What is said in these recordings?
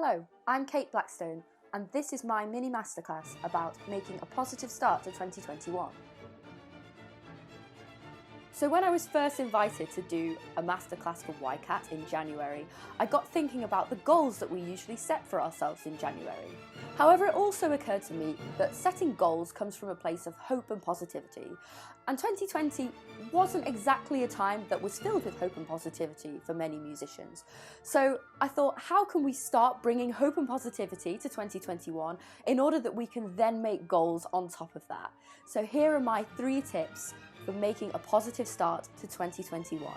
Hello, I'm Kate Blackstone, and this is my mini masterclass about making a positive start to 2021. So when I was first invited to do a masterclass for YCAT in January, I got thinking about the goals that we usually set for ourselves in January. However, it also occurred to me that setting goals comes from a place of hope and positivity, and 2020 wasn't exactly a time that was filled with hope and positivity for many musicians. So I thought, how can we start bringing hope and positivity to 2021 in order that we can then make goals on top of that? So here are my 3 tips for making a positive start to 2021.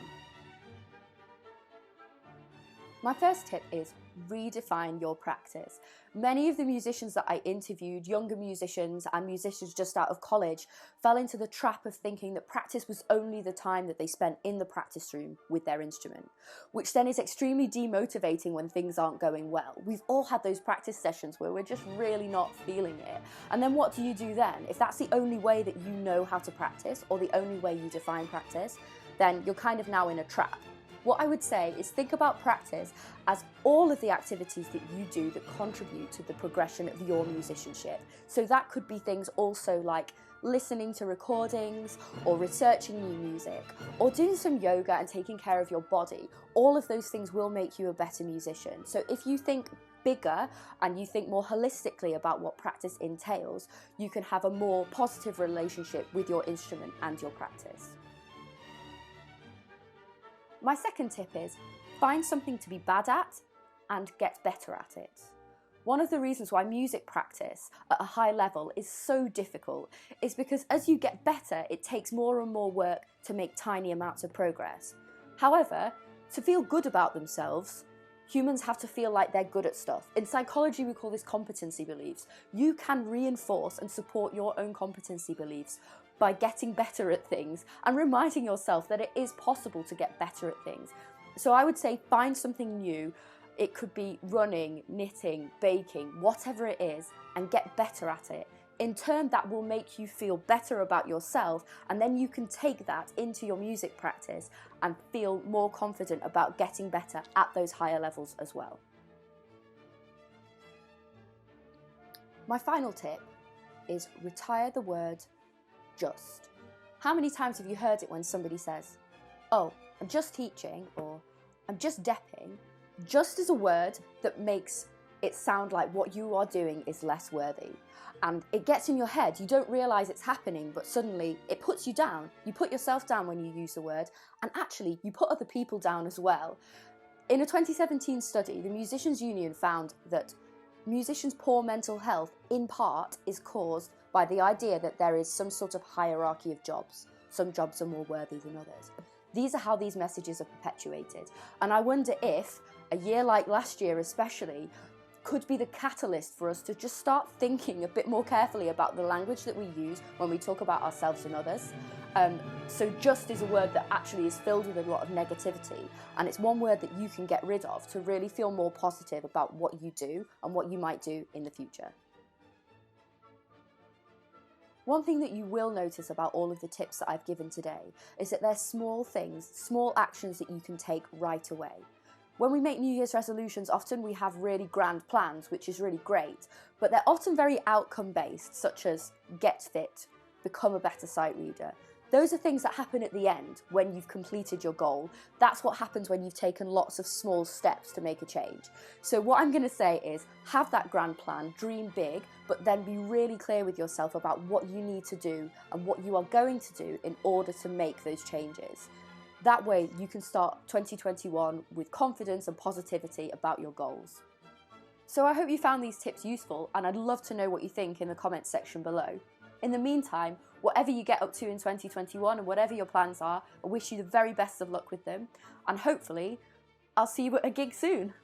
My first tip is redefine your practice. Many of the musicians that I interviewed, younger musicians and musicians just out of college, fell into the trap of thinking that practice was only the time that they spent in the practice room with their instrument, which then is extremely demotivating when things aren't going well. We've all had those practice sessions where we're just really not feeling it. And then what do you do then? If that's the only way that you know how to practice, or the only way you define practice, then you're kind of now in a trap. What I would say is think about practice as all of the activities that you do that contribute to the progression of your musicianship. So that could be things also like listening to recordings, or researching new music, or doing some yoga and taking care of your body. All of those things will make you a better musician. So if you think bigger and you think more holistically about what practice entails, you can have a more positive relationship with your instrument and your practice. My second tip is find something to be bad at and get better at it. One of the reasons why music practice at a high level is so difficult is because as you get better, it takes more and more work to make tiny amounts of progress. However, to feel good about themselves, humans have to feel like they're good at stuff. In psychology, we call this competency beliefs. You can reinforce and support your own competency beliefs by getting better at things and reminding yourself that it is possible to get better at things. So I would say find something new. It could be running, knitting, baking, whatever it is, and get better at it. In turn, that will make you feel better about yourself, and then you can take that into your music practice and feel more confident about getting better at those higher levels as well. My final tip is retire the word just. How many times have you heard it when somebody says, "Oh, I'm just teaching," or "I'm just depping"? Just is a word that makes it sound like what you are doing is less worthy. And it gets in your head, you don't realise it's happening, but suddenly it puts you down. You put yourself down when you use the word, and actually you put other people down as well. In a 2017 study, the Musicians Union found that musicians' poor mental health, in part, is caused by the idea that there is some sort of hierarchy of jobs. Some jobs are more worthy than others. These are how these messages are perpetuated. And I wonder if a year like last year especially could be the catalyst for us to just start thinking a bit more carefully about the language that we use when we talk about ourselves and others. So just is a word that actually is filled with a lot of negativity, and it's one word that you can get rid of to really feel more positive about what you do and what you might do in the future. One thing that you will notice about all of the tips that I've given today is that they're small things, small actions that you can take right away. When we make New Year's resolutions, often we have really grand plans, which is really great, but they're often very outcome-based, such as get fit, become a better sight reader. Those are things that happen at the end when you've completed your goal. That's what happens when you've taken lots of small steps to make a change. So what I'm going to say is have that grand plan, dream big, but then be really clear with yourself about what you need to do and what you are going to do in order to make those changes. That way you can start 2021 with confidence and positivity about your goals. So I hope you found these tips useful, and I'd love to know what you think in the comments section below. In the meantime, whatever you get up to in 2021 and whatever your plans are, I wish you the very best of luck with them, and hopefully I'll see you at a gig soon.